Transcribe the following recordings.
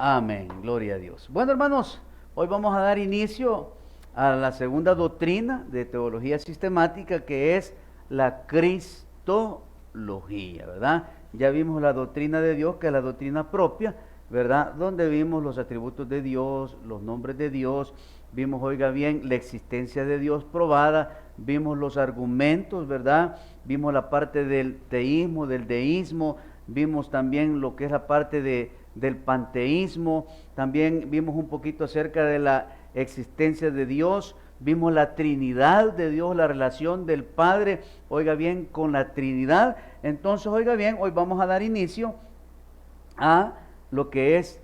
Amén, gloria a Dios. Bueno, hermanos, hoy vamos a dar inicio a la segunda doctrina de teología sistemática, que es la cristología, ¿verdad? Ya vimos la doctrina de Dios, que es la doctrina propia, ¿verdad? Donde vimos los atributos de Dios, los nombres de Dios, vimos, oiga bien, la existencia de Dios probada, vimos los argumentos, ¿verdad? Vimos la parte del teísmo, del deísmo, vimos también lo que es la parte del panteísmo, también vimos un poquito acerca de la existencia de Dios, vimos la Trinidad de Dios, la relación del Padre, oiga bien, con la Trinidad. Entonces, oiga bien, hoy vamos a dar inicio a lo que es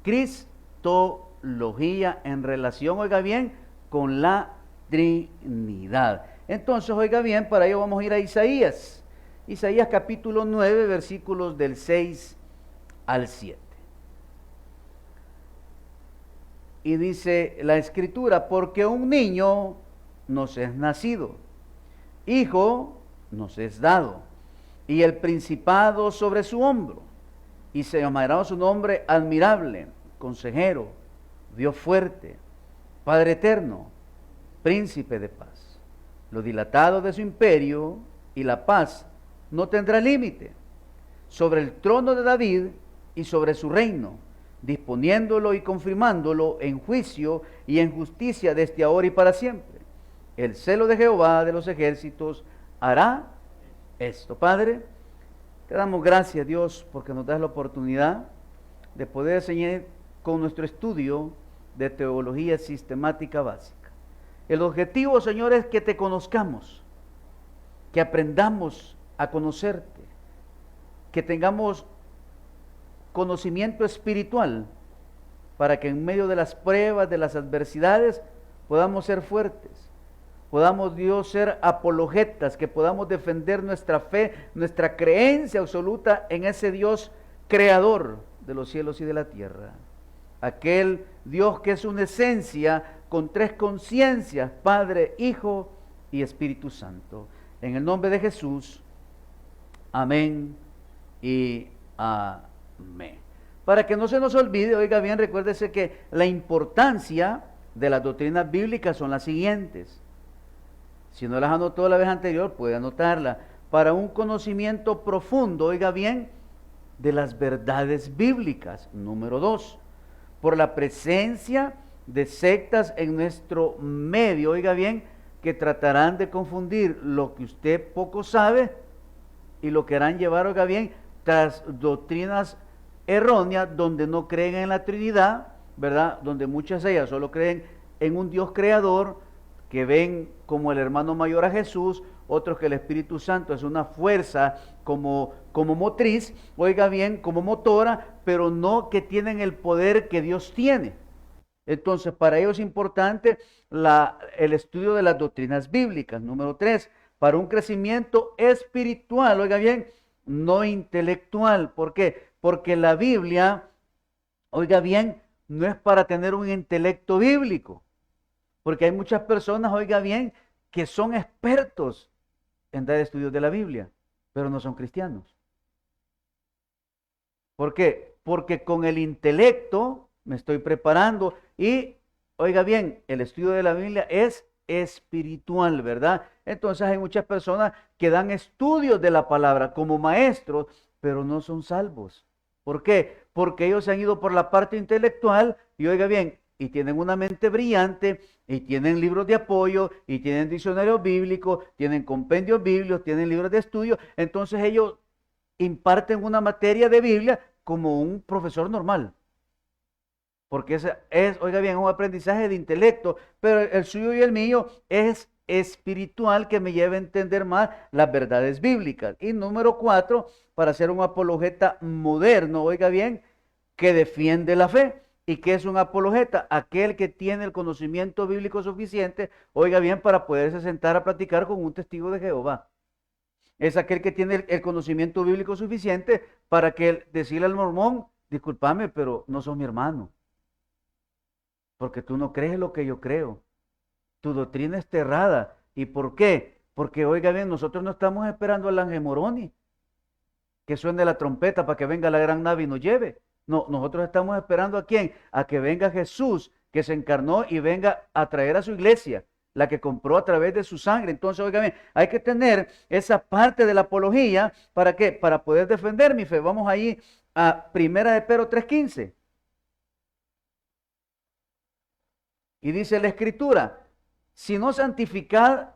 cristología en relación, oiga bien, con la Trinidad. Entonces, oiga bien, para ello vamos a ir a Isaías. Isaías capítulo 9, versículos del 6 al 7. Y dice la Escritura: porque un niño nos es nacido, hijo nos es dado, y el principado sobre su hombro, y se llamará su nombre admirable, consejero, Dios fuerte, Padre eterno, príncipe de paz. Lo dilatado de su imperio y la paz no tendrá límite sobre el trono de David y sobre su reino, disponiéndolo y confirmándolo en juicio y en justicia desde ahora y para siempre. El celo de Jehová de los ejércitos hará esto. Padre, te damos gracias, Dios, porque nos das la oportunidad de poder seguir con nuestro estudio de teología sistemática básica. El objetivo, Señor, es que te conozcamos, que aprendamos a conocerte, que tengamos conocimiento espiritual, para que en medio de las pruebas, de las adversidades, podamos ser fuertes, podamos, Dios, ser apologetas, que podamos defender nuestra fe, nuestra creencia absoluta en ese Dios creador de los cielos y de la tierra, aquel Dios que es una esencia con tres conciencias: Padre, Hijo y Espíritu Santo. En el nombre de Jesús, amén y amén. Para que no se nos olvide, oiga bien, recuérdese que la importancia de las doctrinas bíblicas son las siguientes. Si no las anotó la vez anterior, puede anotarla. Para un conocimiento profundo, oiga bien, de las verdades bíblicas. Número 2, por la presencia de sectas en nuestro medio, oiga bien, que tratarán de confundir lo que usted poco sabe y lo querrán llevar, oiga bien, tras doctrinas erróneas donde no creen en la Trinidad, ¿verdad? Donde muchas de ellas solo creen en un Dios creador, que ven como el hermano mayor a Jesús, otros que el Espíritu Santo es una fuerza como motriz, oiga bien, como motora, pero no que tienen el poder que Dios tiene. Entonces, para ellos es importante el estudio de las doctrinas bíblicas. Número 3, para un crecimiento espiritual, oiga bien, no intelectual. ¿Por qué? Porque la Biblia, oiga bien, no es para tener un intelecto bíblico. Porque hay muchas personas, oiga bien, que son expertos en dar estudios de la Biblia, pero no son cristianos. ¿Por qué? Porque con el intelecto me estoy preparando y, oiga bien, el estudio de la Biblia es espiritual, ¿verdad? Entonces hay muchas personas que dan estudios de la palabra como maestros, pero no son salvos. ¿Por qué? Porque ellos se han ido por la parte intelectual y, oiga bien, y tienen una mente brillante, y tienen libros de apoyo, y tienen diccionarios bíblicos, tienen compendios bíblicos, tienen libros de estudio. Entonces ellos imparten una materia de Biblia como un profesor normal. Porque ese es, oiga bien, un aprendizaje de intelecto, pero el suyo y el mío es espiritual, que me lleva a entender más las verdades bíblicas. Y número 4, para ser un apologeta moderno, oiga bien, que defiende la fe. ¿Y qué es un apologeta? Aquel que tiene el conocimiento bíblico suficiente, oiga bien, para poderse sentar a platicar con un testigo de Jehová. Es aquel que tiene el conocimiento bíblico suficiente para que decirle al mormón: discúlpame, pero no sos mi hermano, porque tú no crees lo que yo creo. Tu doctrina es errada. ¿Y por qué? Porque, oiga bien, nosotros no estamos esperando al ángel Moroni, que suene la trompeta para que venga la gran nave y nos lleve. No, nosotros estamos esperando ¿a quién? A que venga Jesús, que se encarnó y venga a traer a su iglesia, la que compró a través de su sangre. Entonces, óigame, hay que tener esa parte de la apología, ¿para qué? Para poder defender mi fe. Vamos ahí a 1 de Pedro 3:15. Y dice la Escritura, si no santificad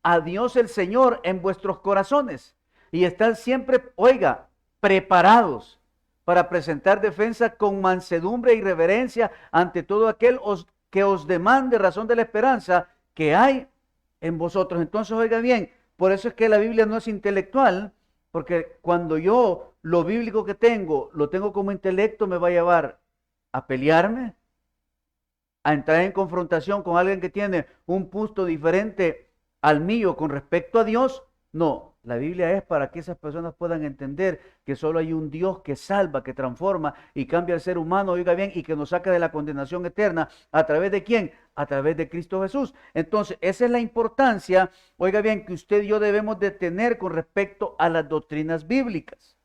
a Dios el Señor en vuestros corazones y estad siempre, oiga, preparados para presentar defensa con mansedumbre y reverencia ante todo aquel que os demande razón de la esperanza que hay en vosotros. Entonces, oiga bien, por eso es que la Biblia no es intelectual, porque cuando yo lo bíblico que tengo, lo tengo como intelecto, me va a llevar a pelearme, a entrar en confrontación con alguien que tiene un punto diferente al mío con respecto a Dios. No, la Biblia es para que esas personas puedan entender que solo hay un Dios que salva, que transforma y cambia al ser humano, oiga bien, y que nos saca de la condenación eterna. ¿A través de quién? A través de Cristo Jesús. Entonces, esa es la importancia, oiga bien, que usted y yo debemos de tener con respecto a las doctrinas bíblicas.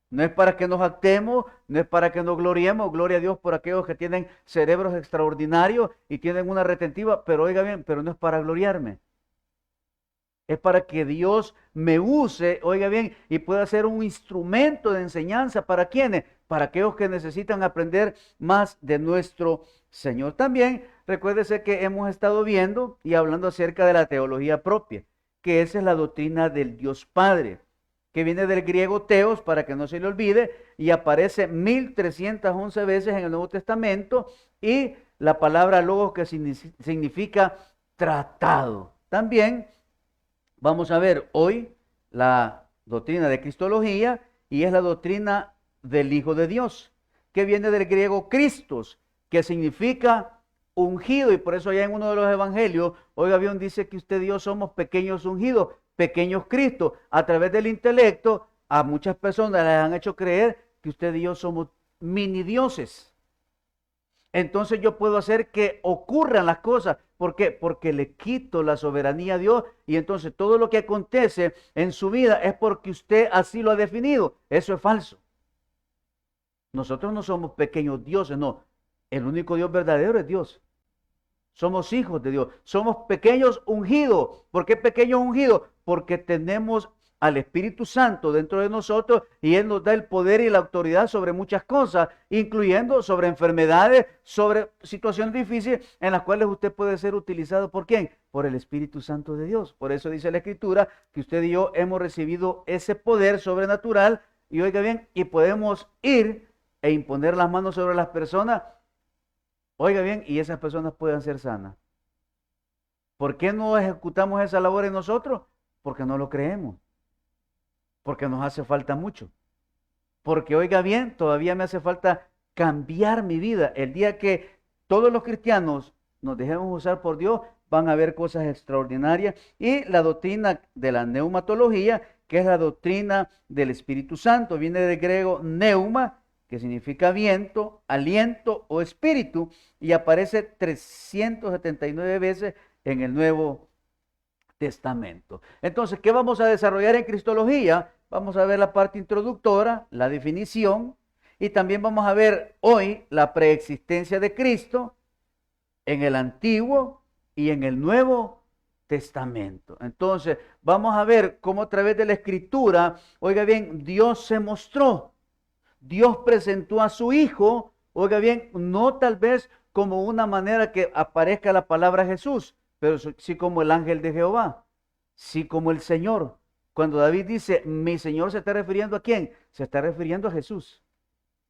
No es para que nos actemos, no es para que nos gloriemos, gloria a Dios por aquellos que tienen cerebros extraordinarios y tienen una retentiva, pero oiga bien, pero no es para gloriarme. Es para que Dios me use, oiga bien, y pueda ser un instrumento de enseñanza. ¿Para quiénes? Para aquellos que necesitan aprender más de nuestro Señor. También recuérdese que hemos estado viendo y hablando acerca de la teología propia, que esa es la doctrina del Dios Padre, que viene del griego teos, para que no se le olvide, y aparece 1311 veces en el Nuevo Testamento, y la palabra logos, que significa tratado. También vamos a ver hoy la doctrina de Cristología, y es la doctrina del Hijo de Dios, que viene del griego Christos, que significa ungido, y por eso ya en uno de los evangelios, oiga bien, dice que usted y yo somos pequeños ungidos, pequeños Cristos. A través del intelecto, a muchas personas les han hecho creer que usted y yo somos mini dioses. Entonces yo puedo hacer que ocurran las cosas. ¿Por qué? Porque le quito la soberanía a Dios, y entonces todo lo que acontece en su vida es porque usted así lo ha definido. Eso es falso. Nosotros no somos pequeños dioses, no. El único Dios verdadero es Dios. Somos hijos de Dios. Somos pequeños ungidos. ¿Por qué pequeños ungidos? Porque tenemos al Espíritu Santo dentro de nosotros, y Él nos da el poder y la autoridad sobre muchas cosas, incluyendo sobre enfermedades, sobre situaciones difíciles en las cuales usted puede ser utilizado. ¿Por quién? Por el Espíritu Santo de Dios. Por eso dice la Escritura que usted y yo hemos recibido ese poder sobrenatural, y oiga bien, y podemos ir e imponer las manos sobre las personas, oiga bien, y esas personas puedan ser sanas. ¿Por qué no ejecutamos esa labor en nosotros? Porque no lo creemos. Porque nos hace falta mucho. Porque, oiga bien, todavía me hace falta cambiar mi vida. El día que todos los cristianos nos dejemos usar por Dios, van a haber cosas extraordinarias. Y la doctrina de la neumatología, que es la doctrina del Espíritu Santo, viene del griego neuma, que significa viento, aliento o espíritu, y aparece 379 veces en el Nuevo Testamento. Entonces, ¿qué vamos a desarrollar en Cristología? Vamos a ver la parte introductora, la definición, y también vamos a ver hoy la preexistencia de Cristo en el Antiguo y en el Nuevo Testamento. Entonces, vamos a ver cómo a través de la Escritura, oiga bien, Dios se mostró. Dios presentó a su Hijo, oiga bien, no tal vez como una manera que aparezca la palabra Jesús, pero sí como el ángel de Jehová, sí como el Señor. Cuando David dice, mi Señor, ¿se está refiriendo a quién? Se está refiriendo a Jesús.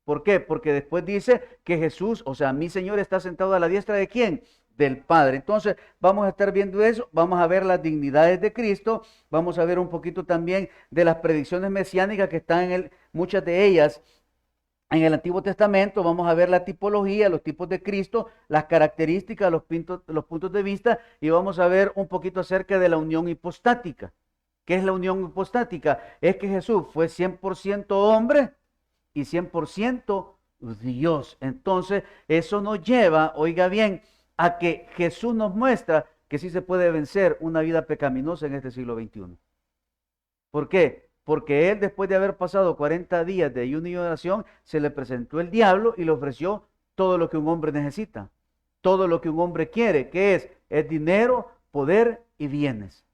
¿Por qué? Porque después dice que Jesús, o sea, mi Señor está sentado a la diestra ¿de quién? Del Padre. Entonces, vamos a estar viendo eso, vamos a ver las dignidades de Cristo, vamos a ver un poquito también de las predicciones mesiánicas que están muchas de ellas en el Antiguo Testamento. Vamos a ver la tipología, los tipos de Cristo, las características, los puntos de vista, y vamos a ver un poquito acerca de la unión hipostática. ¿Qué es la unión hipostática? Es que Jesús fue 100% hombre y 100% Dios. Entonces, eso nos lleva, oiga bien, a que Jesús nos muestra que sí se puede vencer una vida pecaminosa en este siglo XXI. ¿Por qué? porque él, después de haber pasado 40 días de ayuno y oración, se le presentó el diablo y le ofreció todo lo que un hombre necesita, todo lo que un hombre quiere, que es dinero, poder y bienes.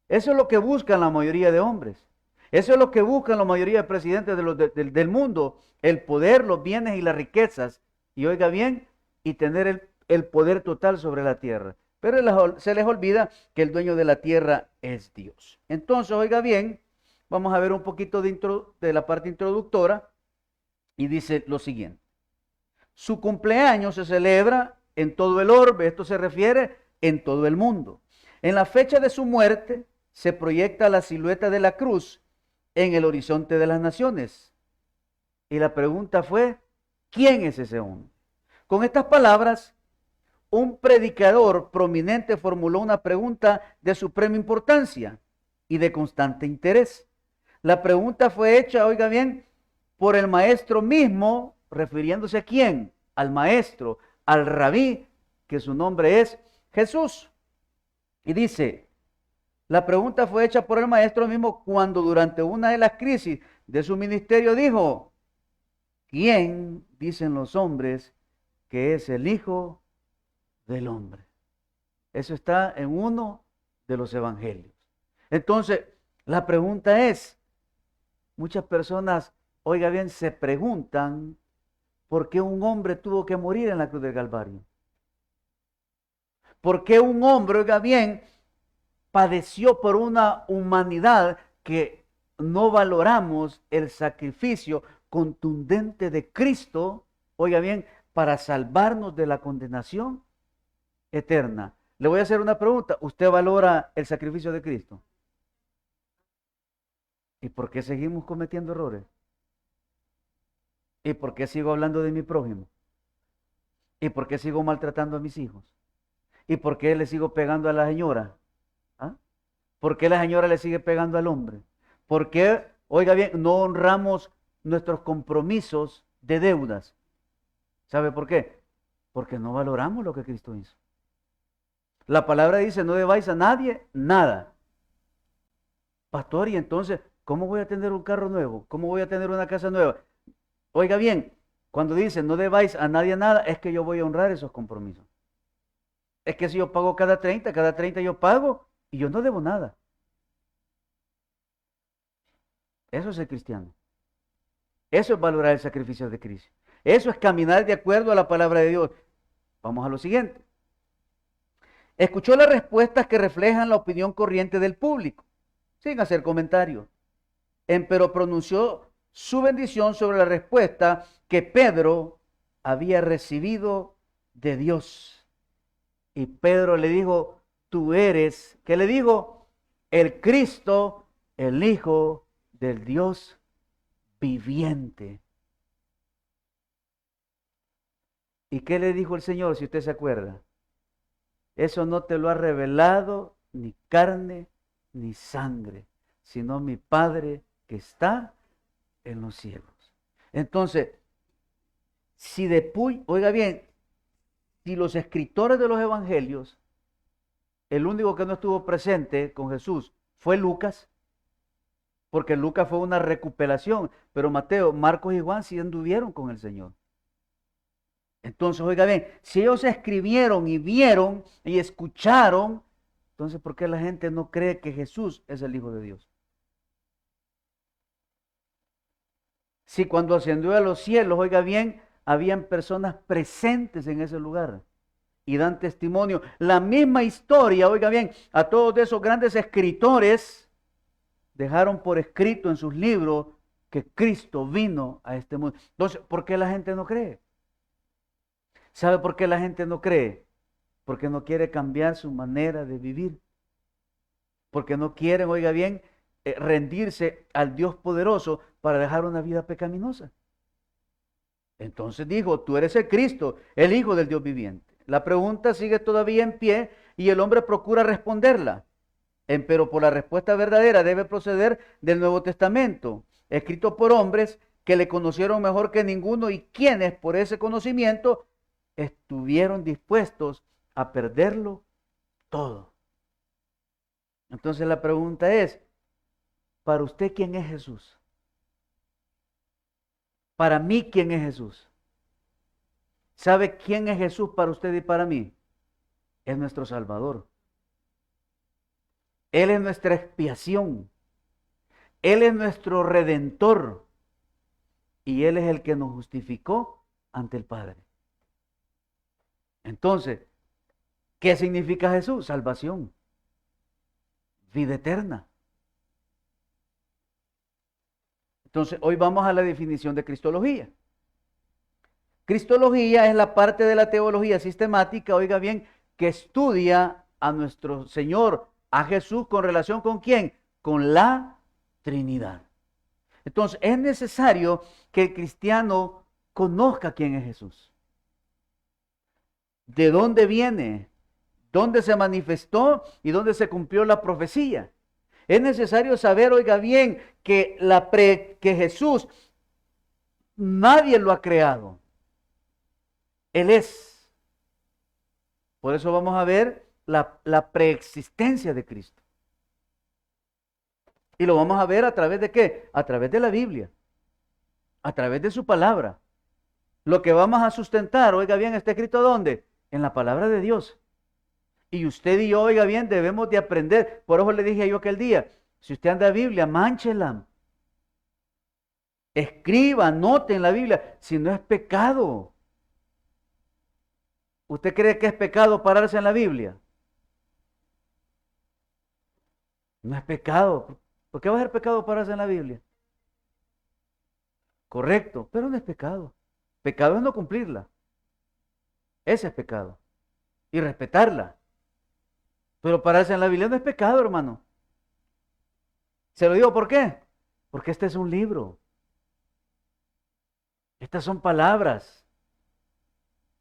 Eso es lo que buscan la mayoría de hombres. Eso es lo que buscan la mayoría de presidentes del mundo, el poder, los bienes y las riquezas. Y oiga bien, y tener el poder total sobre la tierra. Pero se les olvida que el dueño de la tierra es Dios. Entonces, oiga bien, vamos a ver un poquito de la parte introductora y dice lo siguiente. Su cumpleaños se celebra en todo el orbe, esto se refiere en todo el mundo. En la fecha de su muerte se proyecta la silueta de la cruz en el horizonte de las naciones. Y la pregunta fue, ¿quién es ese hombre? Con estas palabras, un predicador prominente formuló una pregunta de suprema importancia y de constante interés. La pregunta fue hecha, oiga bien, por el maestro mismo, refiriéndose a quién, al maestro, al rabí, que su nombre es Jesús. Y dice, la pregunta fue hecha por el maestro mismo cuando durante una de las crisis de su ministerio dijo, ¿quién dicen los hombres que es el Hijo del Hombre? Eso está en uno de los evangelios. Entonces, la pregunta es, muchas personas, oiga bien, se preguntan por qué un hombre tuvo que morir en la cruz del Calvario. ¿Por qué un hombre, oiga bien, padeció por una humanidad que no valoramos el sacrificio contundente de Cristo, oiga bien, para salvarnos de la condenación eterna? Le voy a hacer una pregunta. ¿Usted valora el sacrificio de Cristo? ¿Y por qué seguimos cometiendo errores? ¿Y por qué sigo hablando de mi prójimo? ¿Y por qué sigo maltratando a mis hijos? ¿Y por qué le sigo pegando a la señora? ¿Ah? ¿Por qué la señora le sigue pegando al hombre? ¿Por qué, oiga bien, no honramos nuestros compromisos de deudas? ¿Sabe por qué? Porque no valoramos lo que Cristo hizo. La palabra dice, no debáis a nadie nada. Pastor, y entonces, ¿cómo voy a tener un carro nuevo? ¿Cómo voy a tener una casa nueva? Oiga bien, cuando dice, no debáis a nadie nada, es que yo voy a honrar esos compromisos. Es que si yo pago cada 30 yo pago y yo no debo nada. Eso es ser cristiano. Eso es valorar el sacrificio de Cristo. Eso es caminar de acuerdo a la palabra de Dios. Vamos a lo siguiente. Escuchó las respuestas que reflejan la opinión corriente del público, sin hacer comentarios. Pero pronunció su bendición sobre la respuesta que Pedro había recibido de Dios. Y Pedro le dijo, tú eres, ¿qué le dijo? El Cristo, el Hijo del Dios viviente. ¿Y qué le dijo el Señor, si usted se acuerda? Eso no te lo ha revelado ni carne ni sangre, sino mi Padre que está en los cielos. Entonces, oiga bien, si los escritores de los evangelios, el único que no estuvo presente con Jesús fue Lucas, porque Lucas fue una recuperación, pero Mateo, Marcos y Juan sí anduvieron con el Señor. Entonces, oiga bien, si ellos escribieron y vieron y escucharon, entonces, ¿por qué la gente no cree que Jesús es el Hijo de Dios? Si cuando ascendió a los cielos, oiga bien, habían personas presentes en ese lugar y dan testimonio. La misma historia, oiga bien, a todos esos grandes escritores dejaron por escrito en sus libros que Cristo vino a este mundo. Entonces, ¿por qué la gente no cree? ¿Sabe por qué la gente no cree? Porque no quiere cambiar su manera de vivir. Porque no quieren, oiga bien, rendirse al Dios poderoso para dejar una vida pecaminosa. Entonces dijo, tú eres el Cristo, el Hijo del Dios viviente. La pregunta sigue todavía en pie y el hombre procura responderla. Pero por la respuesta verdadera debe proceder del Nuevo Testamento, escrito por hombres que le conocieron mejor que ninguno y quienes por ese conocimiento estuvieron dispuestos a perderlo todo. Entonces la pregunta es, Para usted, ¿quién es Jesús? Para mí, ¿quién es Jesús? ¿Sabe quién es Jesús para usted y para mí? Es nuestro Salvador. Él es nuestra expiación. Él es nuestro Redentor. Y Él es el que nos justificó ante el Padre. Entonces, ¿qué significa Jesús? Salvación. Vida eterna. Entonces, hoy vamos a la definición de Cristología. Cristología es la parte de la teología sistemática, oiga bien, que estudia a nuestro Señor, a Jesús, con relación con ¿quién? Con la Trinidad. Entonces, es necesario que el cristiano conozca quién es Jesús. ¿De dónde viene? ¿Dónde se manifestó? ¿Y dónde se cumplió la profecía? Es necesario saber, oiga bien, que Jesús, nadie lo ha creado. Él es. Por eso vamos a ver la preexistencia de Cristo. Y lo vamos a ver a través de ¿qué? A través de la Biblia. A través de su palabra. Lo que vamos a sustentar, oiga bien, está escrito ¿dónde? En la palabra de Dios. Y usted y yo, oiga bien, debemos de aprender. Por eso le dije yo aquel día, si usted anda en la Biblia, mánchela. Escriba, anote en la Biblia, si no es pecado. ¿Usted cree que es pecado pararse en la Biblia? No es pecado. ¿Por qué va a ser pecado pararse en la Biblia? Correcto, pero no es pecado. Pecado es no cumplirla. Ese es pecado. Y respetarla. Pero pararse en la Biblia no es pecado, hermano. Se lo digo ¿por qué? Porque este es un libro. Estas son palabras.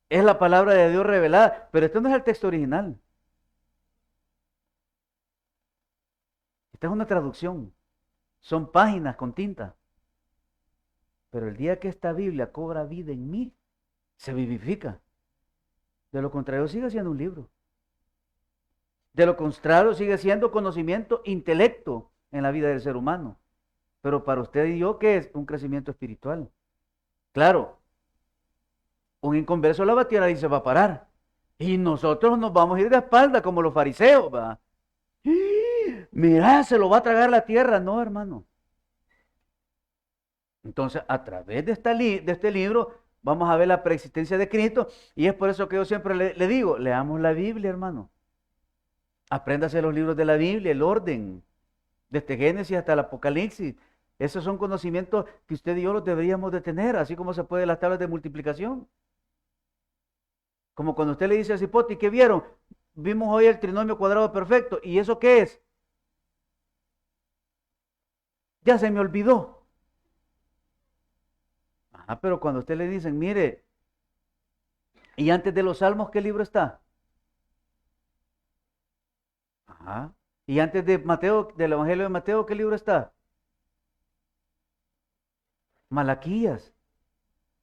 Es la palabra de Dios revelada, pero este no es el texto original. Esta es una traducción. Son páginas con tinta. Pero el día que esta Biblia cobra vida en mí, se vivifica. De lo contrario, sigue siendo un libro. De lo contrario, sigue siendo conocimiento, intelecto en la vida del ser humano. Pero para usted y yo, ¿qué es? Un crecimiento espiritual. Claro, un inconverso la va a tirar y se va a parar. Y nosotros nos vamos a ir de espalda como los fariseos, ¿va? Mirá, se lo va a tragar la tierra. No, hermano. Entonces, a través de este libro, vamos a ver la preexistencia de Cristo. Y es por eso que yo siempre le digo, leamos la Biblia, hermano. Apréndase los libros de la Biblia, el orden, desde Génesis hasta el Apocalipsis. Esos son conocimientos que usted y yo los deberíamos de tener, así como se puede las tablas de multiplicación. Como cuando usted le dice a Cipote, ¿qué vieron? Vimos hoy el trinomio cuadrado perfecto. ¿Y eso qué es? Ya se me olvidó. Ah, pero cuando usted le dicen, mire, y antes de los Salmos, ¿qué libro está? Ajá. Y antes de Mateo, del Evangelio de Mateo, ¿qué libro está? Malaquías.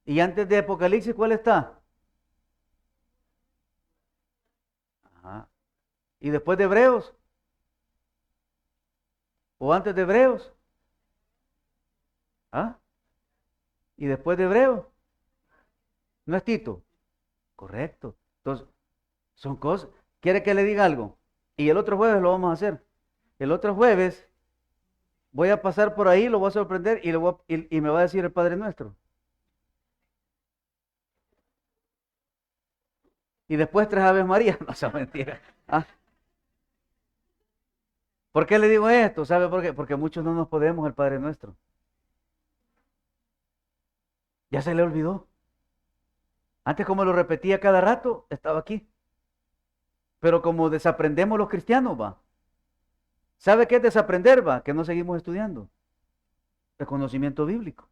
Y antes de Apocalipsis, ¿cuál está? Ajá. ¿Y después de Hebreos? ¿O antes de Hebreos? ¿Ah? ¿Y después de Hebreos? ¿No es Tito? Correcto. Entonces, son cosas. ¿Quiere que le diga algo? Y el otro jueves lo vamos a hacer. El otro jueves voy a pasar por ahí, lo voy a sorprender y me va a decir el Padre Nuestro. Y después 3 Aves María. No, sea mentira. ¿Ah? ¿Por qué le digo esto? ¿Sabe por qué? Porque muchos no nos podemos el Padre Nuestro. Ya se le olvidó. Antes como lo repetía cada rato, estaba aquí. Pero como desaprendemos los cristianos, va. ¿Sabe qué es desaprender, va? Que no seguimos estudiando. El conocimiento bíblico.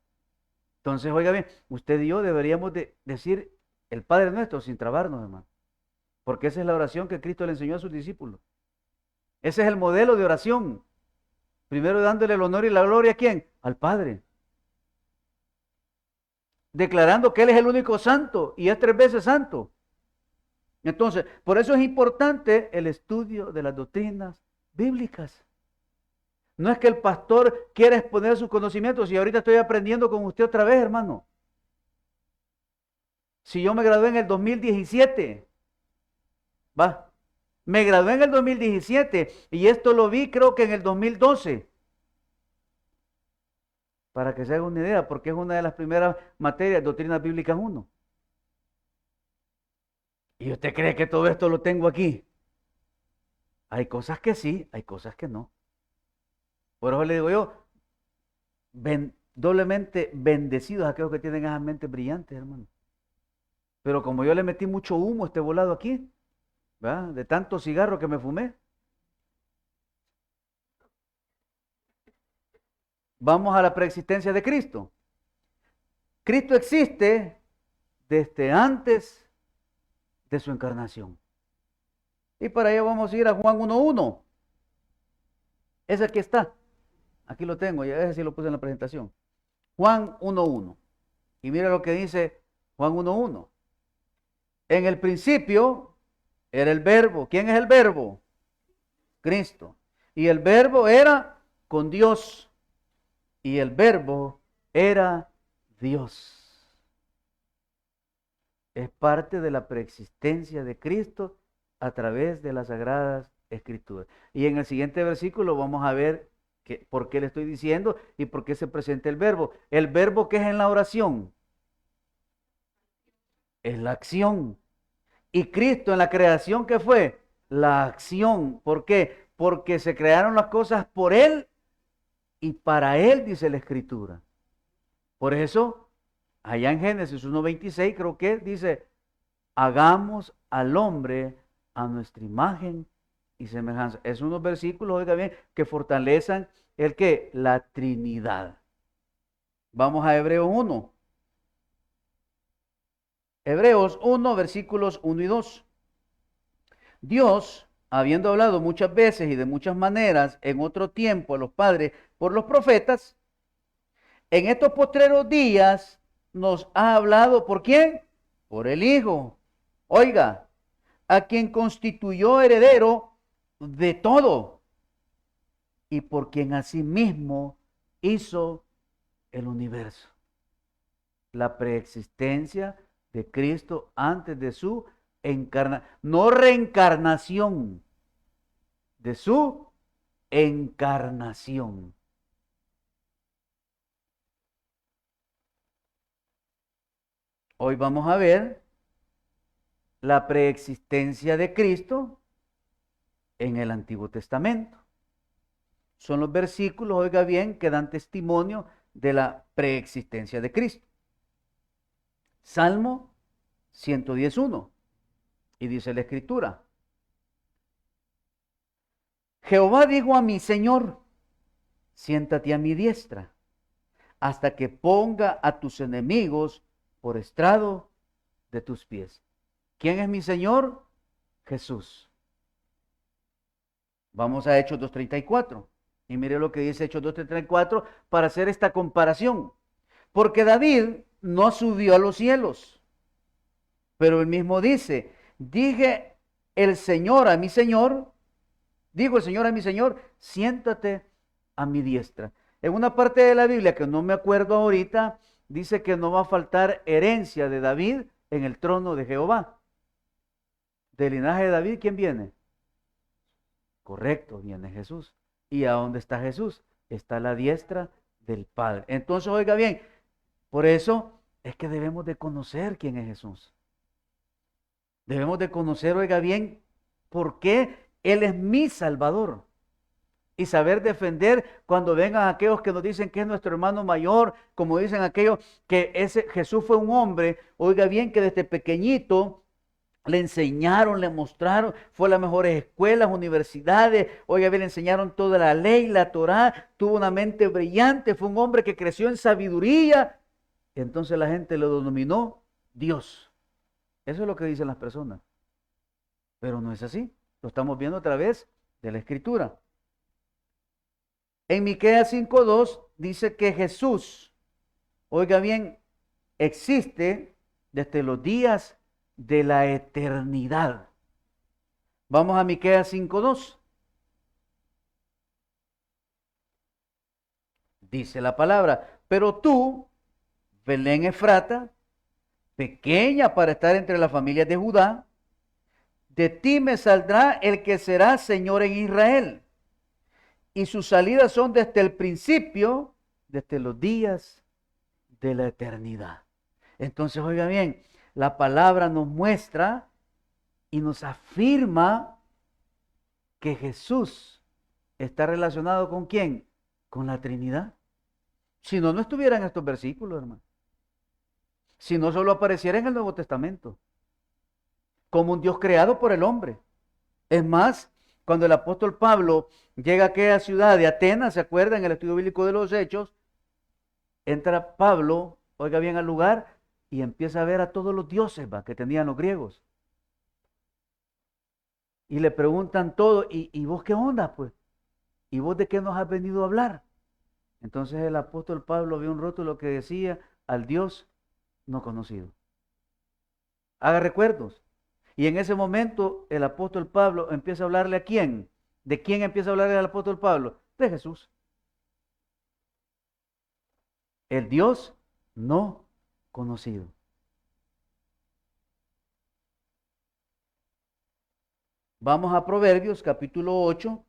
Entonces, oiga bien, usted y yo deberíamos de decir el Padre Nuestro sin trabarnos, hermano. Porque esa es la oración que Cristo le enseñó a sus discípulos. Ese es el modelo de oración. Primero dándole el honor y la gloria ¿a quién? Al Padre. Declarando que Él es el único santo y es 3 veces santo. Entonces, por eso es importante el estudio de las doctrinas bíblicas. No es que el pastor quiera exponer sus conocimientos y ahorita estoy aprendiendo con usted otra vez, hermano. Si yo me gradué en el 2017, va, me gradué en el 2017 y esto lo vi creo que en el 2012. Para que se haga una idea, porque es una de las primeras materias, Doctrinas Bíblicas 1. ¿Y usted cree que todo esto lo tengo aquí? Hay cosas que sí, hay cosas que no. Por eso le digo yo, doblemente bendecidos aquellos que tienen esas mentes brillantes, hermano. Pero como yo le metí mucho humo a este volado aquí, ¿verdad? De tanto cigarro que me fumé. Vamos a la preexistencia de Cristo. Cristo existe desde antes de su encarnación. Y para ello vamos a ir a Juan 1:1. Ese aquí está. Aquí lo tengo, ya ese sí lo puse en la presentación. Juan 1:1. Y mira lo que dice Juan 1:1. En el principio era el verbo. ¿Quién es el verbo? Cristo. Y el verbo era con Dios. Y el verbo era Dios. Es parte de la preexistencia de Cristo a través de las Sagradas Escrituras. Y en el siguiente versículo vamos a ver por qué le estoy diciendo y por qué se presenta el verbo. El verbo que es en la oración es la acción. Y Cristo en la creación, ¿qué fue? La acción. ¿Por qué? Porque se crearon las cosas por Él y para Él, dice la Escritura. Por eso, allá en Génesis 1:26 creo que dice, hagamos al hombre a nuestra imagen y semejanza. Es unos versículos, oiga bien, que fortalecen el que la Trinidad. Vamos a Hebreos 1. Hebreos 1, versículos 1 y 2. Dios, habiendo hablado muchas veces y de muchas maneras en otro tiempo a los padres por los profetas, en estos postreros días nos ha hablado, ¿por quién? Por el Hijo. Oiga, a quien constituyó heredero de todo y por quien asimismo hizo el universo. La preexistencia de Cristo antes de su encarnación, no reencarnación, de su encarnación. Hoy vamos a ver la preexistencia de Cristo en el Antiguo Testamento. Son los versículos, oiga bien, que dan testimonio de la preexistencia de Cristo. Salmo 110:1. Y dice la Escritura: Jehová dijo a mi Señor, siéntate a mi diestra, hasta que ponga a tus enemigos por estrado de tus pies. ¿Quién es mi Señor? Jesús. Vamos a Hechos 2:34. Y mire lo que dice Hechos 2:34 para hacer esta comparación. Porque David no subió a los cielos, pero él mismo dice, dije el Señor a mi Señor, dijo el Señor a mi Señor, siéntate a mi diestra. En una parte de la Biblia que no me acuerdo ahorita, dice que no va a faltar herencia de David en el trono de Jehová. Del linaje de David, ¿quién viene? Correcto, viene Jesús. ¿Y a dónde está Jesús? Está a la diestra del Padre. Entonces, oiga bien, por eso es que debemos de conocer quién es Jesús. Debemos de conocer, oiga bien, por qué Él es mi Salvador. Y saber defender cuando vengan aquellos que nos dicen que es nuestro hermano mayor, como dicen aquellos que ese Jesús fue un hombre, oiga bien, que desde pequeñito le enseñaron, le mostraron, fue a las mejores escuelas, universidades, oiga bien, le enseñaron toda la ley, la Torá, tuvo una mente brillante, fue un hombre que creció en sabiduría. Y entonces la gente lo denominó Dios. Eso es lo que dicen las personas. Pero no es así. Lo estamos viendo a través de la Escritura. En Miqueas 5:2 dice que Jesús, oiga bien, existe desde los días de la eternidad. Vamos a Miqueas 5:2. dice la palabra. Pero tú, Belén Efrata, pequeña para estar entre las familias de Judá, de ti me saldrá el que será Señor en Israel. Y sus salidas son desde el principio, desde los días de la eternidad. Entonces, oiga bien, la palabra nos muestra y nos afirma que Jesús está relacionado ¿con quién? Con la Trinidad. Si no, no estuviera en estos versículos, hermano. Si no, solo apareciera en el Nuevo Testamento, como un Dios creado por el hombre. Es más, cuando el apóstol Pablo llega a aquella ciudad de Atenas, ¿se acuerdan? En el estudio bíblico de los Hechos, entra Pablo, oiga bien, al lugar y empieza a ver a todos los dioses que tenían los griegos. Y le preguntan todo, ¿y vos qué onda, pues? ¿Y vos de qué nos has venido a hablar? Entonces el apóstol Pablo vio un rótulo que decía, al Dios no conocido. Haga recuerdos. Y en ese momento el apóstol Pablo empieza a hablarle ¿a quién? ¿De quién empieza a hablarle al apóstol Pablo? De Jesús. El Dios no conocido. Vamos a Proverbios capítulo 8,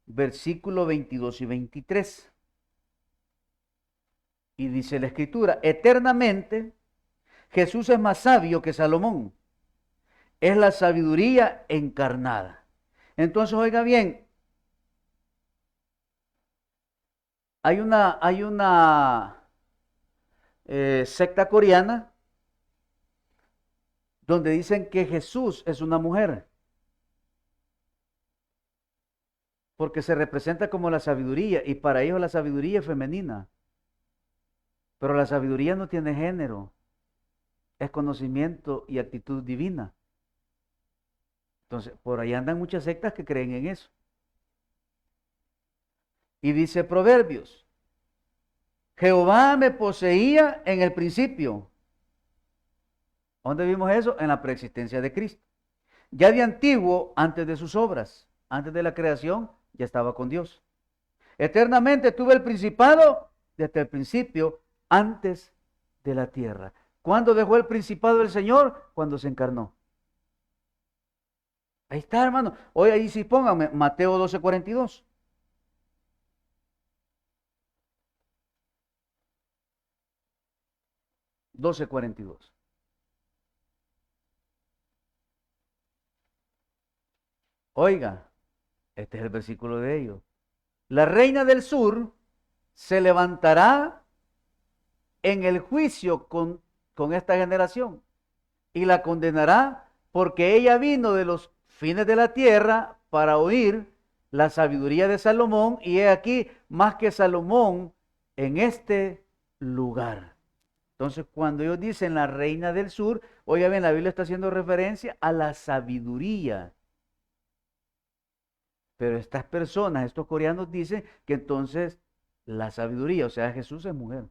versículo 22 y 23. Y dice la escritura, eternamente Jesús es más sabio que Salomón. Es la sabiduría encarnada. Entonces, oiga bien, hay una secta coreana donde dicen que Jesús es una mujer, porque se representa como la sabiduría, y para ellos la sabiduría es femenina. Pero la sabiduría no tiene género, es conocimiento y actitud divina. Entonces, por ahí andan muchas sectas que creen en eso. Y dice Proverbios, Jehová me poseía en el principio. ¿Dónde vimos eso? En la preexistencia de Cristo. Ya de antiguo, antes de sus obras, antes de la creación, ya estaba con Dios. Eternamente tuve el principado desde el principio, antes de la tierra. ¿Cuándo dejó el principado del Señor? Cuando se encarnó. Ahí está, hermano. Hoy ahí sí pónganme Mateo 12:42. $12:42. Oiga, este es el versículo de ellos. La reina del sur se levantará en el juicio con esta generación y la condenará porque ella vino de los fines de la tierra para oír la sabiduría de Salomón y he aquí más que Salomón en este lugar. Entonces, cuando ellos dicen la reina del sur, oiga bien, la Biblia está haciendo referencia a la sabiduría. Pero estas personas, estos coreanos dicen que entonces la sabiduría, o sea, Jesús es mujer.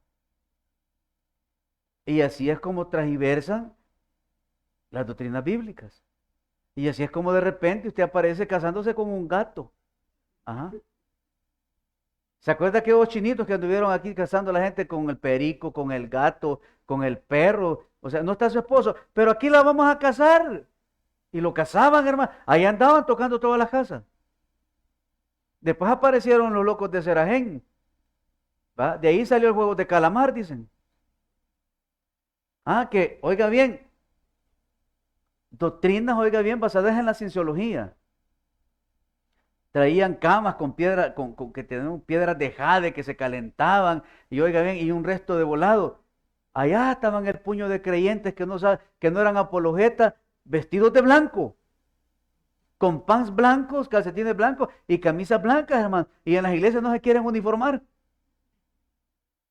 Y así es como transversan las doctrinas bíblicas. Y así es como de repente usted aparece casándose con un gato. Ajá. ¿Se acuerda que hubo chinitos que anduvieron aquí casando a la gente con el perico, con el gato, con el perro? O sea, no está su esposo, pero aquí la vamos a casar. Y lo casaban, hermano. Ahí andaban tocando todas las casas. Después aparecieron los locos de Serajén. ¿Va? De ahí salió el juego de calamar, dicen. Ah, que, oiga bien, doctrinas, oiga bien, basadas en la cienciología. Traían camas con piedra, que tenían piedras de jade que se calentaban, y oiga bien, y un resto de volado. Allá estaban el puño de creyentes que no eran apologetas, vestidos de blanco, con pants blancos, calcetines blancos y camisas blancas, hermano. Y en las iglesias no se quieren uniformar.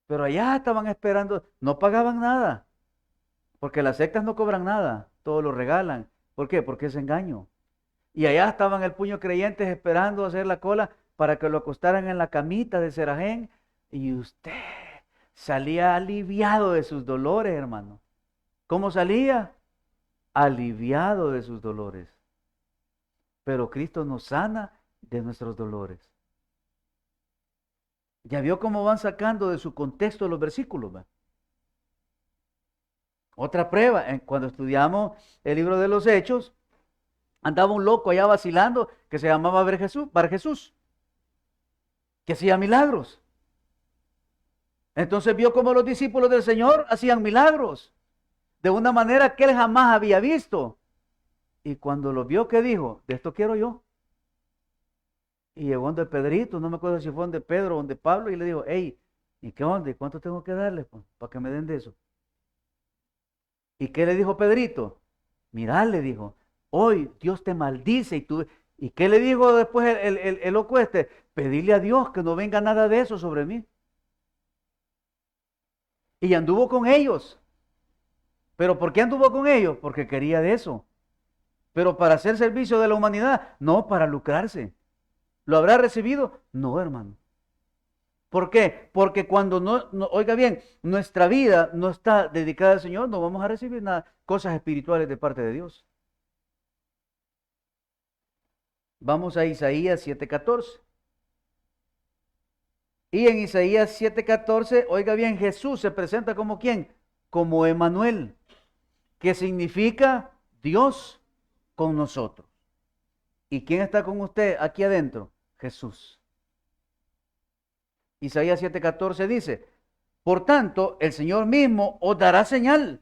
Pero allá estaban esperando, no pagaban nada, porque las sectas no cobran nada, todo lo regalan. ¿Por qué? Porque es engaño. Y allá estaban el puño creyentes esperando hacer la cola para que lo acostaran en la camita de Serajén. Y usted salía aliviado de sus dolores, hermano. ¿Cómo salía? Aliviado de sus dolores. Pero Cristo nos sana de nuestros dolores. Ya vio cómo van sacando de su contexto los versículos, ¿va? Otra prueba, cuando estudiamos el libro de los Hechos, andaba un loco allá vacilando que se llamaba Bar Jesús, que hacía milagros. Entonces vio cómo los discípulos del Señor hacían milagros de una manera que él jamás había visto. Y cuando lo vio, ¿qué dijo? De esto quiero yo. Y llegó donde Pedrito, no me acuerdo si fue donde Pedro o donde Pablo, y le dijo, hey, ¿y qué onda? ¿Y cuánto tengo que darle para que me den de eso? ¿Y qué le dijo Pedrito? Mirá, le dijo, hoy Dios te maldice y tú... ¿Y qué le dijo después el loco este? Pedirle a Dios que no venga nada de eso sobre mí. Y anduvo con ellos. ¿Pero por qué anduvo con ellos? Porque quería de eso. Pero para hacer servicio de la humanidad, no, para lucrarse. ¿Lo habrá recibido? No, hermano. ¿Por qué? Porque cuando oiga bien, nuestra vida no está dedicada al Señor, no vamos a recibir nada, cosas espirituales de parte de Dios. Vamos a Isaías 7:14. Y en Isaías 7:14, oiga bien, Jesús se presenta como ¿quién? Como Emmanuel, que significa Dios con nosotros. ¿Y quién está con usted aquí adentro? Jesús. Isaías 7:14 dice, por tanto, el Señor mismo os dará señal.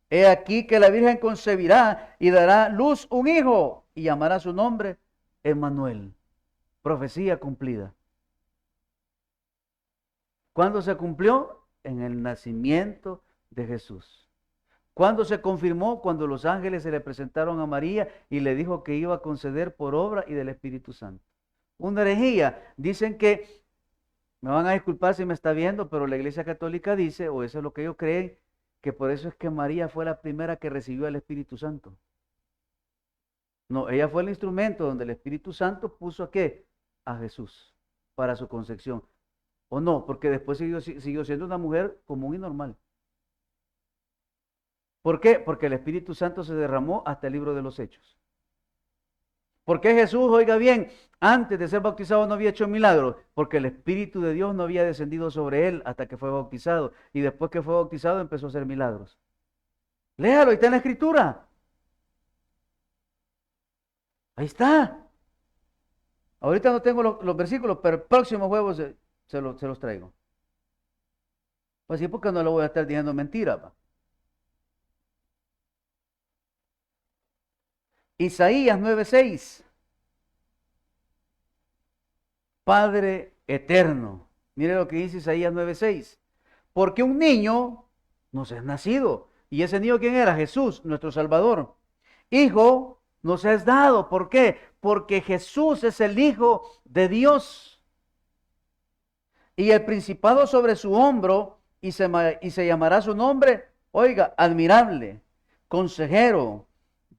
He aquí que la Virgen concebirá y dará luz un hijo y llamará su nombre Emmanuel. Profecía cumplida. ¿Cuándo se cumplió? En el nacimiento de Jesús. ¿Cuándo se confirmó? Cuando los ángeles se le presentaron a María y le dijo que iba a conceder por obra y del Espíritu Santo. Una herejía. Dicen que, me van a disculpar si me está viendo, pero la Iglesia Católica dice, o eso es lo que ellos creen, que por eso es que María fue la primera que recibió el Espíritu Santo. No, ella fue el instrumento donde el Espíritu Santo puso a qué? A Jesús para su concepción. ¿O no? Porque después siguió siendo una mujer común y normal. ¿Por qué? Porque el Espíritu Santo se derramó hasta el libro de los Hechos. ¿Por qué Jesús, oiga bien, antes de ser bautizado no había hecho milagros? Porque el Espíritu de Dios no había descendido sobre él hasta que fue bautizado. Y después que fue bautizado empezó a hacer milagros. Léalo, ahí está en la Escritura. Ahí está. Ahorita no tengo los versículos, pero el próximo jueves se los traigo. Pues sí, porque no lo voy a estar diciendo mentira. ¿Va? Isaías 9:6. Padre eterno. Mire lo que dice Isaías 9:6. Porque un niño nos es nacido. ¿Y ese niño quién era? Jesús, nuestro Salvador. Hijo nos es dado. ¿Por qué? Porque Jesús es el Hijo de Dios. Y el principado sobre su hombro y se llamará su nombre, oiga, admirable, consejero,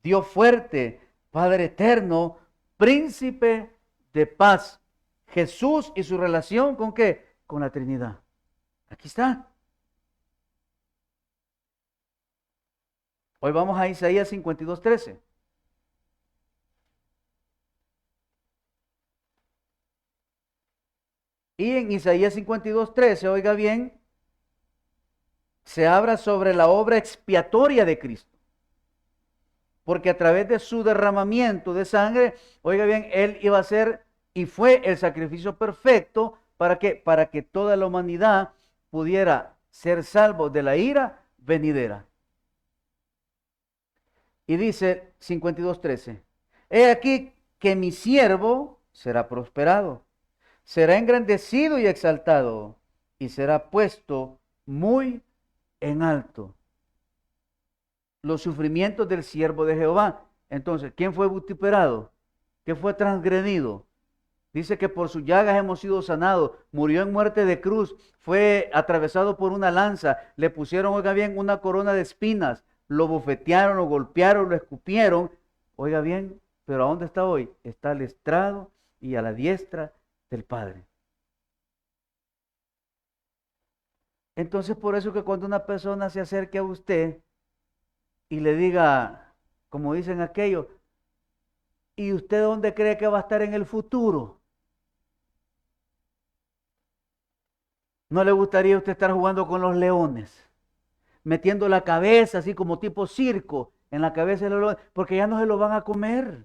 Dios fuerte, Padre eterno, príncipe de paz. Jesús y su relación con qué? Con la Trinidad. Aquí está. Hoy vamos a Isaías 52:13. Y en Isaías 52:13, oiga bien, se habla sobre la obra expiatoria de Cristo. Porque a través de su derramamiento de sangre, oiga bien, él iba a ser y fue el sacrificio perfecto para que toda la humanidad pudiera ser salvo de la ira venidera. Y dice 52:13, he aquí que mi siervo será prosperado, será engrandecido y exaltado, y será puesto muy en alto. Los sufrimientos del siervo de Jehová. Entonces, ¿quién fue vituperado? ¿Qué fue transgredido? Dice que por sus llagas hemos sido sanados. Murió en muerte de cruz. Fue atravesado por una lanza. Le pusieron, oiga bien, una corona de espinas. Lo bofetearon, lo golpearon, lo escupieron. Oiga bien, pero ¿a dónde está hoy? Está al estrado y a la diestra del Padre. Entonces, por eso que cuando una persona se acerque a usted y le diga, como dicen aquellos, ¿y usted dónde cree que va a estar en el futuro? ¿No le gustaría a usted estar jugando con los leones? Metiendo la cabeza así como tipo circo en la cabeza de los leones, porque ya no se lo van a comer.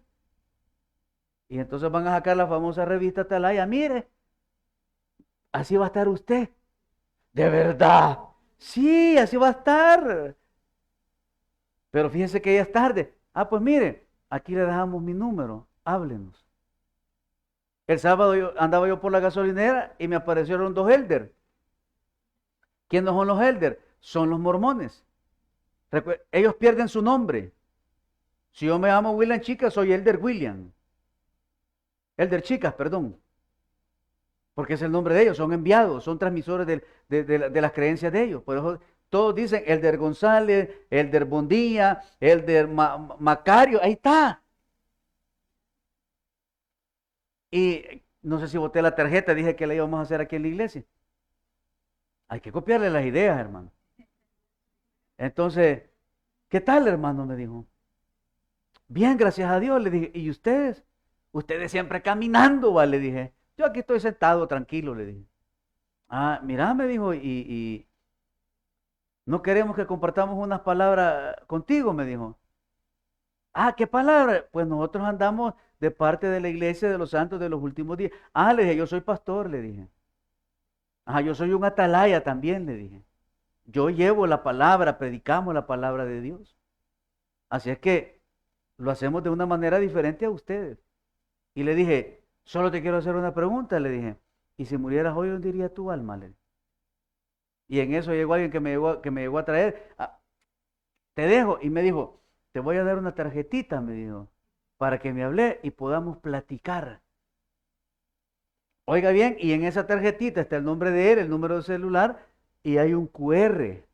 Y entonces van a sacar la famosa revista Atalaya. Mire, así va a estar usted. De verdad. Sí, así va a estar. Pero fíjese que ya es tarde. Ah, pues mire, aquí le dejamos mi número. Háblenos. El sábado andaba yo por la gasolinera y me aparecieron dos elders. ¿Quiénes son los elders? Son los mormones. Ellos pierden su nombre. Si yo me llamo William Chicas, soy elder William. Elder Chicas, perdón. Porque es el nombre de ellos, son enviados, son transmisores de las creencias de ellos. Por eso todos dicen Elder González, Elder Bondía, Elder Macario, ahí está. Y no sé si boté la tarjeta, dije que la íbamos a hacer aquí en la iglesia. Hay que copiarle las ideas, hermano. Entonces, ¿qué tal, hermano? Me dijo. Bien, gracias a Dios, le dije. ¿Y ustedes? Ustedes siempre caminando, va, le dije. Yo aquí estoy sentado, tranquilo, le dije. Ah, mira, me dijo, y no queremos que compartamos unas palabras contigo, me dijo. Ah, ¿qué palabra? Pues nosotros andamos de parte de la iglesia de los santos de los últimos días. Ah, le dije, yo soy pastor, le dije. Ah, yo soy un atalaya también, le dije. Yo llevo la palabra, predicamos la palabra de Dios. Así es que lo hacemos de una manera diferente a ustedes. Y le dije, solo te quiero hacer una pregunta, le dije. ¿Y si murieras hoy, dónde iría tu alma? Le dije. Y en eso llegó alguien que me llegó a traer. Ah, te dejo. Y me dijo, te voy a dar una tarjetita, me dijo, para que me hable y podamos platicar. Oiga bien, y en esa tarjetita está el nombre de él, el número de celular, y hay un QR.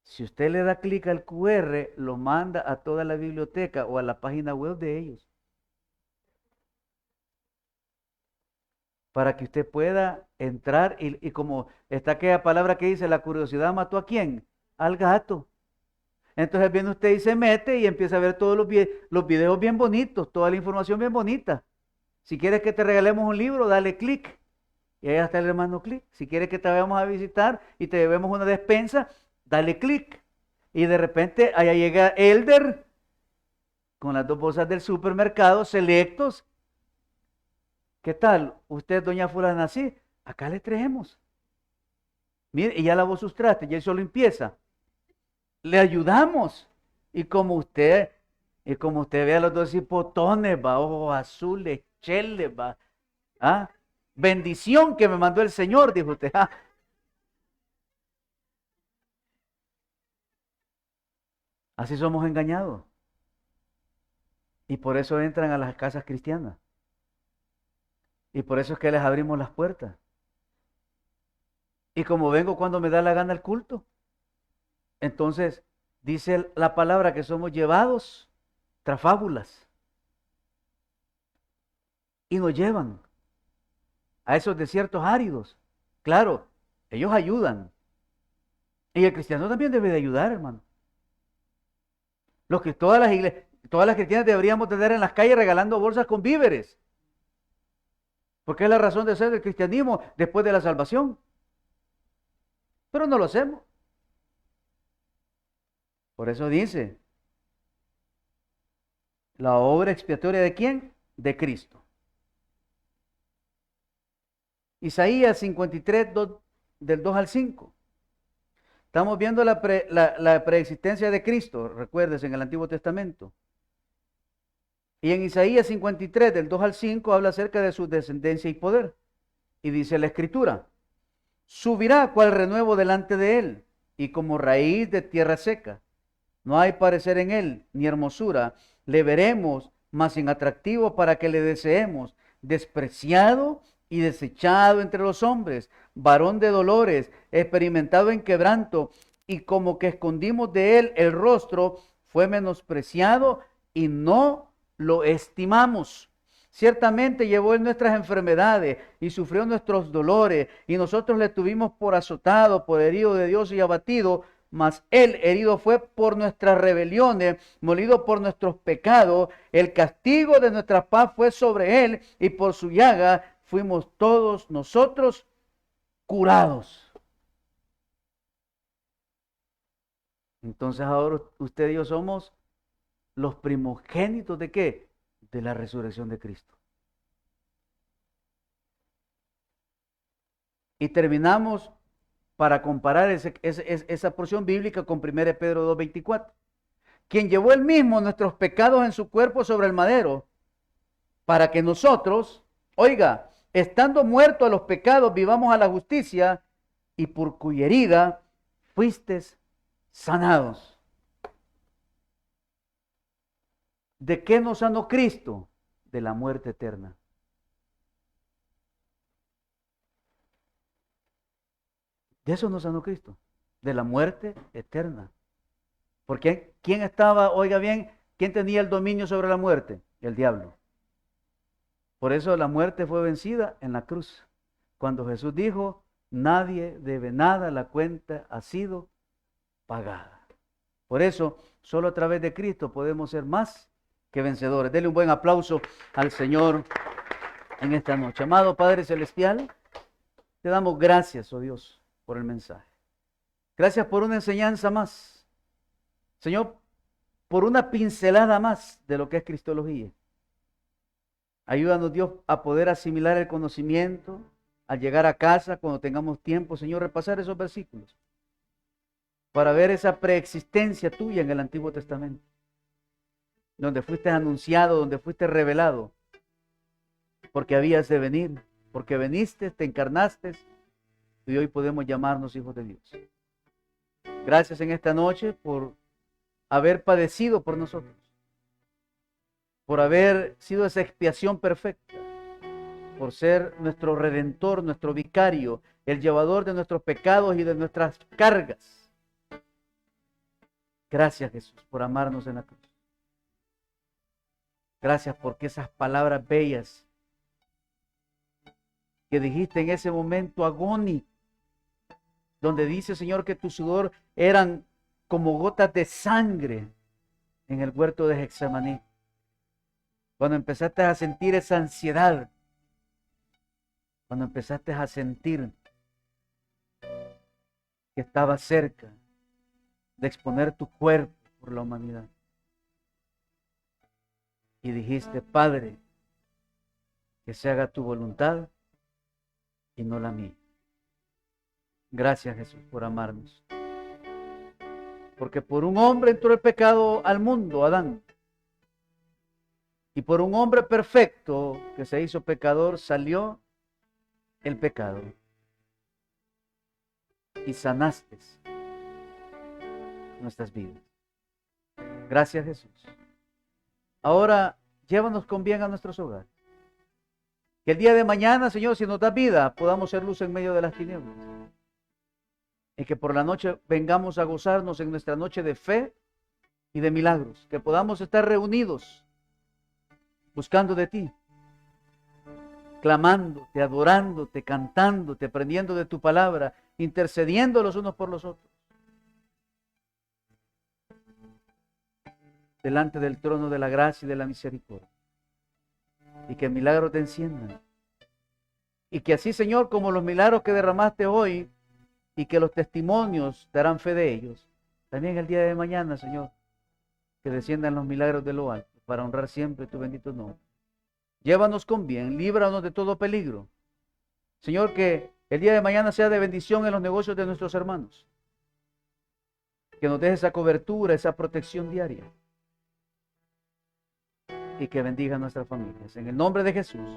Si usted le da clic al QR, lo manda a toda la biblioteca o a la página web de ellos. Para que usted pueda entrar y como está aquella palabra que dice, la curiosidad mató ¿a quién? Al gato. Entonces viene usted y se mete y empieza a ver todos los videos bien bonitos, toda la información bien bonita. Si quieres que te regalemos un libro, dale clic. Y ahí está el hermano clic. Si quieres que te vayamos a visitar y te llevemos una despensa, dale clic. Y de repente allá llega Elder con las dos bolsas del supermercado selectos. ¿Qué tal? Usted, doña fulana, sí, acá le traemos. Mire, y ya lavó sus trastes, ya hizo limpieza. Le ayudamos. Y como usted, ve a los dos hipotones, va, ojos azules, cheles, va. ¿Ah? Bendición que me mandó el Señor, dijo usted. ¿Ah? Así somos engañados. Y por eso entran a las casas cristianas. Y por eso es que les abrimos las puertas. Y como vengo cuando me da la gana el culto, entonces dice la palabra que somos llevados tras fábulas. Y nos llevan a esos desiertos áridos. Claro, ellos ayudan. Y el cristiano también debe de ayudar, hermano. Los que todas las iglesias, todas las cristianas deberíamos tener en las calles regalando bolsas con víveres. Porque es la razón de ser del cristianismo después de la salvación. Pero no lo hacemos. Por eso dice, la obra expiatoria ¿de quién? De Cristo. Isaías 53, del 2 al 5. Estamos viendo la preexistencia de Cristo, recuerdes, en el Antiguo Testamento. Y en Isaías 53, del 2 al 5, habla acerca de su descendencia y poder. Y dice la Escritura, subirá cual renuevo delante de él, y como raíz de tierra seca. No hay parecer en él, ni hermosura. Le veremos, mas sin atractivo para que le deseemos. Despreciado y desechado entre los hombres, varón de dolores, experimentado en quebranto, y como que escondimos de él el rostro, fue menospreciado y no lo estimamos. Ciertamente llevó él nuestras enfermedades y sufrió nuestros dolores, y nosotros le tuvimos por azotado, por herido de Dios y abatido. Mas él herido fue por nuestras rebeliones, molido por nuestros pecados. El castigo de nuestra paz fue sobre él, y por su llaga fuimos todos nosotros curados. Entonces ahora usted y yo somos los primogénitos ¿de qué? De la resurrección de Cristo. Y terminamos para comparar esa porción bíblica con 1 Pedro 2:24. Quien llevó él mismo nuestros pecados en su cuerpo sobre el madero, para que nosotros, oiga, estando muertos a los pecados, vivamos a la justicia, y por cuya herida fuisteis sanados. ¿De qué nos sanó Cristo? De la muerte eterna. De eso nos sanó Cristo, de la muerte eterna. Porque ¿quién estaba, oiga bien, quién tenía el dominio sobre la muerte? El diablo. Por eso la muerte fue vencida en la cruz. Cuando Jesús dijo, nadie debe nada, la cuenta ha sido pagada. Por eso, solo a través de Cristo podemos ser más que vencedores. Dele un buen aplauso al Señor en esta noche. Amado Padre Celestial, te damos gracias, oh Dios, por el mensaje. Gracias por una enseñanza más. Señor, por una pincelada más de lo que es cristología. Ayúdanos, Dios, a poder asimilar el conocimiento, al llegar a casa, cuando tengamos tiempo, Señor, repasar esos versículos, para ver esa preexistencia tuya en el Antiguo Testamento, donde fuiste anunciado, donde fuiste revelado, porque habías de venir, porque veniste, te encarnaste, y hoy podemos llamarnos hijos de Dios. Gracias en esta noche por haber padecido por nosotros, por haber sido esa expiación perfecta, por ser nuestro redentor, nuestro vicario, el llevador de nuestros pecados y de nuestras cargas. Gracias, Jesús, por amarnos en la cruz. Gracias porque esas palabras bellas que dijiste en ese momento agónico, donde dice, Señor, que tu sudor eran como gotas de sangre en el huerto de Getsemaní. Cuando empezaste a sentir esa ansiedad, cuando empezaste a sentir que estabas cerca de exponer tu cuerpo por la humanidad. Y dijiste, Padre, que se haga tu voluntad y no la mía. Gracias, Jesús, por amarnos. Porque por un hombre entró el pecado al mundo, Adán. Y por un hombre perfecto que se hizo pecador salió el pecado. Y sanaste nuestras vidas. Gracias, Jesús. Ahora, llévanos con bien a nuestros hogares. Que el día de mañana, Señor, si nos da vida, podamos ser luz en medio de las tinieblas. Y que por la noche vengamos a gozarnos en nuestra noche de fe y de milagros. Que podamos estar reunidos, buscando de ti, clamándote, adorándote, cantándote, aprendiendo de tu palabra, intercediendo los unos por los otros, delante del trono de la gracia y de la misericordia. Y que milagros te enciendan. Y que así, Señor, como los milagros que derramaste hoy, y que los testimonios darán fe de ellos, también el día de mañana, Señor, que desciendan los milagros de lo alto, para honrar siempre tu bendito nombre. Llévanos con bien, líbranos de todo peligro. Señor, que el día de mañana sea de bendición en los negocios de nuestros hermanos. Que nos deje esa cobertura, esa protección diaria. Y que bendiga a nuestras familias. En el nombre de Jesús.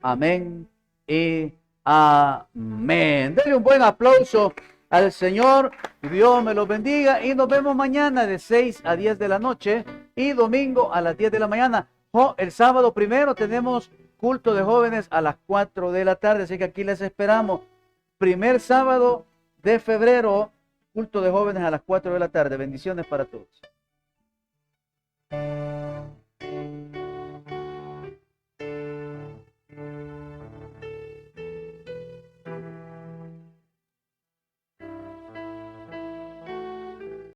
Amén y amén. Denle un buen aplauso al Señor. Dios me los bendiga. Y nos vemos mañana de 6 a 10 de la noche. Y domingo a las 10 de la mañana. El sábado primero tenemos culto de jóvenes a las 4 de la tarde. Así que aquí les esperamos. Primer sábado de febrero, culto de jóvenes a las 4 de la tarde. Bendiciones para todos.